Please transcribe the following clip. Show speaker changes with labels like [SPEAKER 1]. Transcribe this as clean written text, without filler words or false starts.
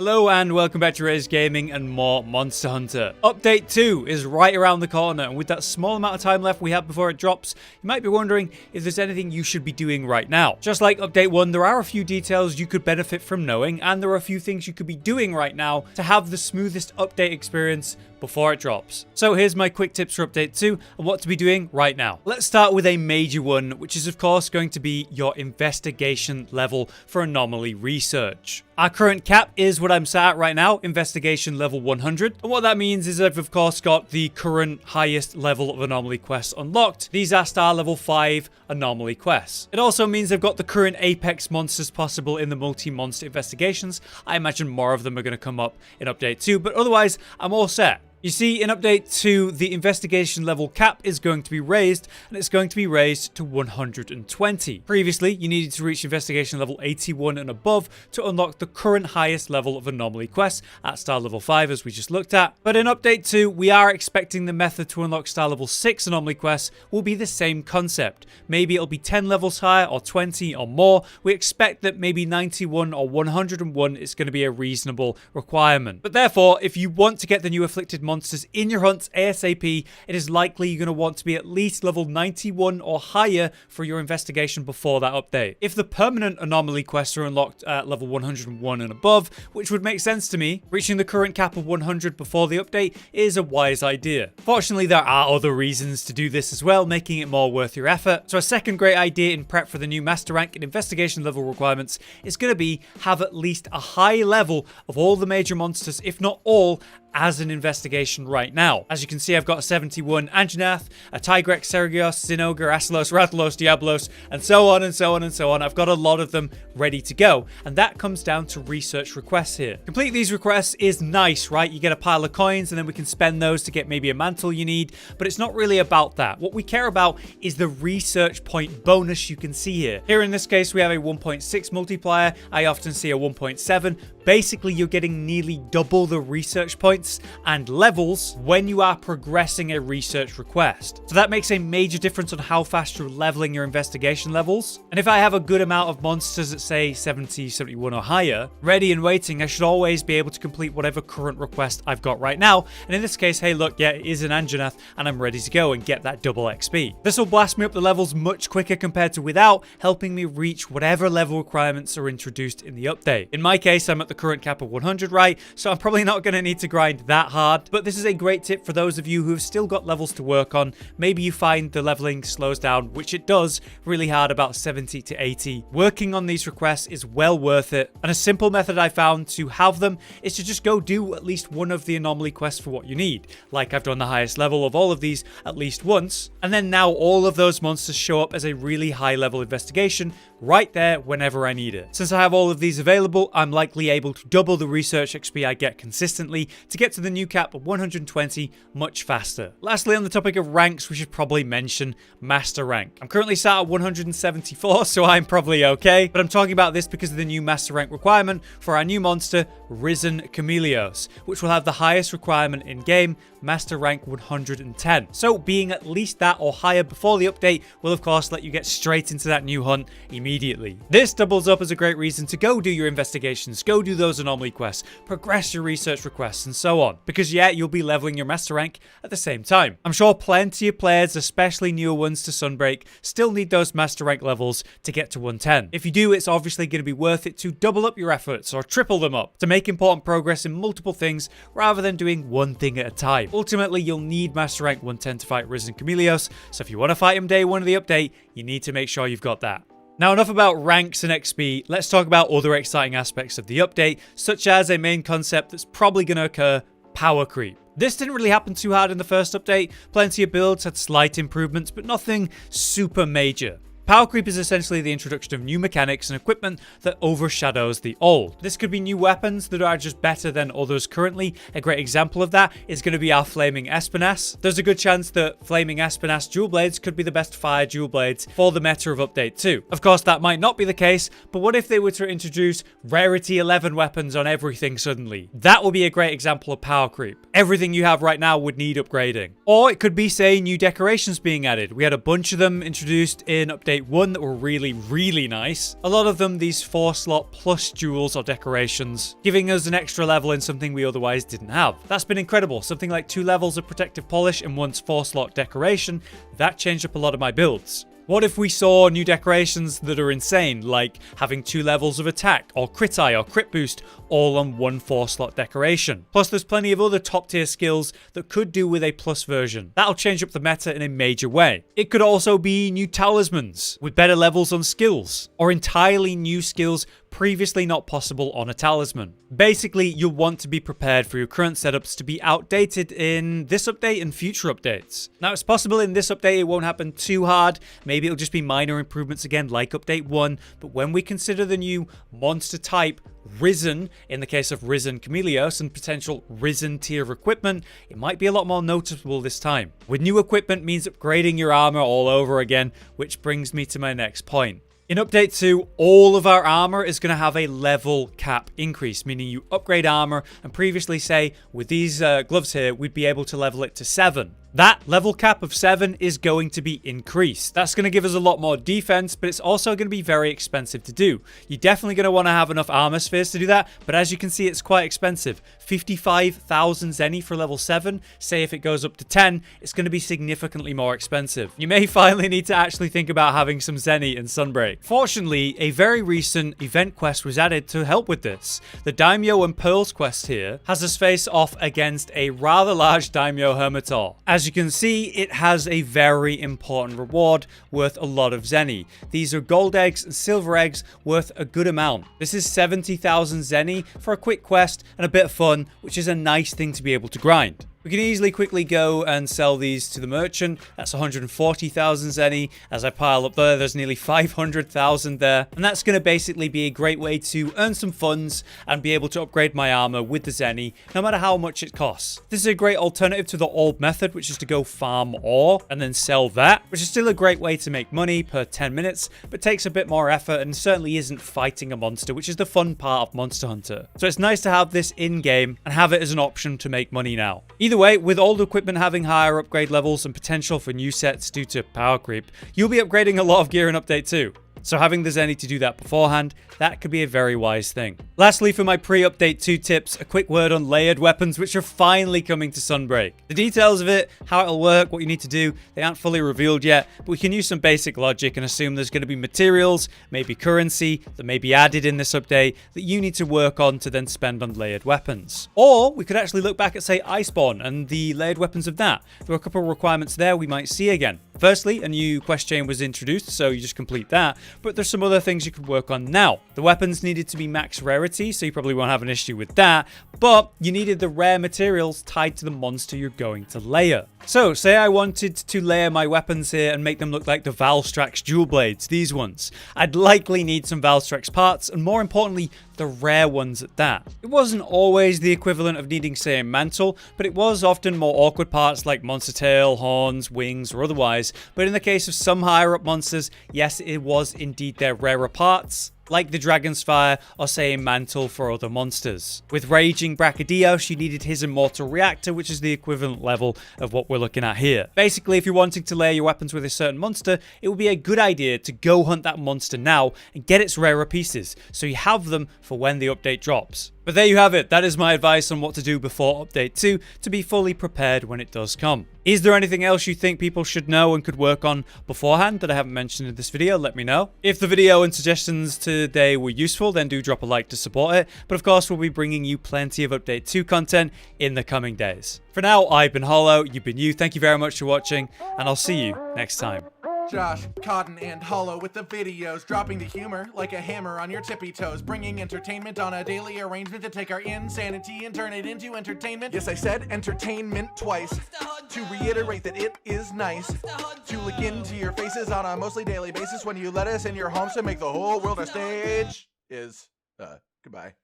[SPEAKER 1] Hello and welcome back to Rage Gaming and more Monster Hunter. Update 2 is right around the corner, and with that small amount of time left we have before it drops, you might be wondering if there's anything you should be doing right now. Just like Update 1, there are a few details you could benefit from knowing, and there are a few things you could be doing right now to have the smoothest update experience before it drops. So here's my quick tips for Update 2 and what to be doing right now. Let's start with a major one, which is of course going to be your investigation level for anomaly research. Our current cap is what I'm sat at right now, investigation level 100. And what that means is I've of course got the current highest level of anomaly quests unlocked. These are star level 5 anomaly quests. It also means I've got the current apex monsters possible in the multi-monster investigations. I imagine more of them are going to come up in Update 2, but otherwise I'm all set. You see, in Update 2, the investigation level cap is going to be raised, and it's going to be raised to 120. Previously, you needed to reach investigation level 81 and above to unlock the current highest level of anomaly quests at star level 5, as we just looked at. But in Update 2, we are expecting the method to unlock star level 6 anomaly quests will be the same concept. Maybe it'll be 10 levels higher, or 20, or more. We expect that maybe 91 or 101 is going to be a reasonable requirement. But therefore, if you want to get the new Afflicted monsters in your hunts ASAP, it is likely you're going to want to be at least level 91 or higher for your investigation before that update. If the permanent anomaly quests are unlocked at level 101 and above, which would make sense to me, reaching the current cap of 100 before the update is a wise idea. Fortunately, there are other reasons to do this as well, making it more worth your effort. So a second great idea in prep for the new master rank and investigation level requirements is going to be have at least a high level of all the major monsters, if not all, as an investigation right now. As you can see, I've got a 71 Anjanath, a Tigrex, Sergios, Zinogre, Astalos, Rathalos, Diablos, and so on and so on and so on. I've got a lot of them ready to go, and that comes down to research requests here. Complete these requests is nice, right? You get a pile of coins, and then we can spend those to get maybe a mantle you need, but it's not really about that. What we care about is the research point bonus you can see here. Here in this case, we have a 1.6 multiplier. I often see a 1.7. Basically, you're getting nearly double the research points and levels when you are progressing a research request. So that makes a major difference on how fast you're leveling your investigation levels. And if I have a good amount of monsters at say 70, 71 or higher, ready and waiting, I should always be able to complete whatever current request I've got right now. And in this case, hey look, yeah, it is an Anjanath and I'm ready to go and get that double XP. This will blast me up the levels much quicker compared to without, helping me reach whatever level requirements are introduced in the update. In my case, I'm at the current cap of 100, right? So I'm probably not going to need to grind that hard, but this is a great tip for those of you who have still got levels to work on. Maybe you find the leveling slows down, which it does, really hard, about 70 to 80. Working on these requests is well worth it, and a simple method I found to have them is to just go do at least one of the anomaly quests for what you need. Like I've done the highest level of all of these at least once, and then now all of those monsters show up as a really high level investigation right there whenever I need it. Since I have all of these available, I'm likely able to double the research XP I get consistently to get to the new cap of 120 much faster. Lastly, on the topic of ranks, we should probably mention master rank. I'm currently sat at 174, so I'm probably okay, but I'm talking about this because of the new master rank requirement for our new monster, Risen Chameleos, which will have the highest requirement in game, master rank 110. So being at least that or higher before the update will of course let you get straight into that new hunt immediately. This doubles up as a great reason to go do your investigations, go do those anomaly quests, progress your research requests, and so on. Because yeah, you'll be leveling your master rank at the same time. I'm sure plenty of players, especially newer ones to Sunbreak, still need those master rank levels to get to 110. If you do, it's obviously going to be worth it to double up your efforts or triple them up to make important progress in multiple things rather than doing one thing at a time. Ultimately, you'll need master rank 110 to fight Risen Chameleos, so if you want to fight him day one of the update, you need to make sure you've got that. Now, enough about ranks and XP, let's talk about other exciting aspects of the update, such as a main concept that's probably going to occur: power creep. This didn't really happen too hard in the first update. Plenty of builds had slight improvements, but nothing super major. Power creep is essentially the introduction of new mechanics and equipment that overshadows the old. This could be new weapons that are just better than others currently. A great example of that is going to be our Flaming Espinas. There's a good chance that Flaming Espinas dual blades could be the best fire dual blades for the meta of Update 2. Of course, that might not be the case, but what if they were to introduce Rarity 11 weapons on everything suddenly? That would be a great example of power creep. Everything you have right now would need upgrading. Or it could be, say, new decorations being added. We had a bunch of them introduced in Update Update 1 that were really, really nice. A lot of them, these 4-slot plus jewels or decorations, giving us an extra level in something we otherwise didn't have. That's been incredible. Something like 2 levels of protective polish and 1's 4-slot decoration, that changed up a lot of my builds. What if we saw new decorations that are insane, like having 2 levels of attack, or crit eye, or crit boost, all on 1 4-slot decoration? Plus, there's plenty of other top-tier skills that could do with a plus version. That'll change up the meta in a major way. It could also be new talismans, with better levels on skills, or entirely new skills previously not possible on a talisman. Basically, you'll want to be prepared for your current setups to be outdated in this update and future updates. Now, it's possible in this update it won't happen too hard. Maybe it'll just be minor improvements again like update 1, but when we consider the new monster type Risen, in the case of Risen Chameleos, and potential Risen tier equipment, it might be a lot more noticeable this time. With new equipment means upgrading your armor all over again, which brings me to my next point. In Update 2, all of our armor is going to have a level cap increase, meaning you upgrade armor, and previously, say, with these gloves here, we'd be able to level it to 7. That level cap of 7 is going to be increased. That's going to give us a lot more defense, but it's also going to be very expensive to do. You're definitely going to want to have enough armor spheres to do that, but as you can see, it's quite expensive. 55,000 zenny for level 7. Say if it goes up to 10, it's going to be significantly more expensive. You may finally need to actually think about having some zenny in Sunbreak. Fortunately, a very recent event quest was added to help with this. The Daimyo and Pearls quest here has us face off against a rather large Daimyo Hermitor. As you can see, it has a very important reward worth a lot of zenny. These are gold eggs and silver eggs worth a good amount. This is 70,000 zenny for a quick quest and a bit of fun, which is a nice thing to be able to grind. We can easily quickly go and sell these to the merchant. That's 140,000 zenny. As I pile up there, there's nearly 500,000 there. And that's going to basically be a great way to earn some funds and be able to upgrade my armor with the zenny, no matter how much it costs. This is a great alternative to the old method, which is to go farm ore and then sell that, which is still a great way to make money per 10 minutes, but takes a bit more effort and certainly isn't fighting a monster, which is the fun part of Monster Hunter. So it's nice to have this in-game and have it as an option to make money now. Either way, with old equipment having higher upgrade levels and potential for new sets due to power creep, you'll be upgrading a lot of gear in Update 2. So having the zenny to do that beforehand, that could be a very wise thing. Lastly, for my pre-Update 2 tips, a quick word on layered weapons, which are finally coming to Sunbreak. The details of it, how it'll work, what you need to do, they aren't fully revealed yet, but we can use some basic logic and assume there's going to be materials, maybe currency, that may be added in this update that you need to work on to then spend on layered weapons. Or we could actually look back at, say, Iceborne and the layered weapons of that. There are a couple of requirements there we might see again. Firstly, a new quest chain was introduced, so you just complete that, but there's some other things you could work on now. The weapons needed to be max rarity, so you probably won't have an issue with that, but you needed the rare materials tied to the monster you're going to layer. So, say I wanted to layer my weapons here and make them look like the Valstrax dual blades, these ones. I'd likely need some Valstrax parts, and more importantly, the rare ones at that. It wasn't always the equivalent of needing, say, a mantle, but it was often more awkward parts like monster tail, horns, wings, or otherwise. But in the case of some higher up monsters, yes, it was indeed their rarer parts, like the Dragon's Fire or say a mantle for other monsters. With Raging Brachydios, you needed his Immortal Reactor, which is the equivalent level of what we're looking at here. Basically, if you're wanting to layer your weapons with a certain monster, it would be a good idea to go hunt that monster now and get its rarer pieces, so you have them for when the update drops. But there you have it. That is my advice on what to do before Update 2 to be fully prepared when it does come. Is there anything else you think people should know and could work on beforehand that I haven't mentioned in this video? Let me know. If the video and suggestions today were useful, then do drop a like to support it. But of course, we'll be bringing you plenty of Update 2 content in the coming days. For now, I've been Hollow, you've been you. Thank you very much for watching, and I'll see you next time.
[SPEAKER 2] Josh, Cotton, and Hollow with the videos, dropping the humor like a hammer on your tippy toes, bringing entertainment on a daily arrangement to take our insanity and turn it into entertainment. Yes, I said entertainment twice, to reiterate that it is nice to look into your faces on a mostly daily basis when you let us in your homes to make the whole world our stage. Goodbye.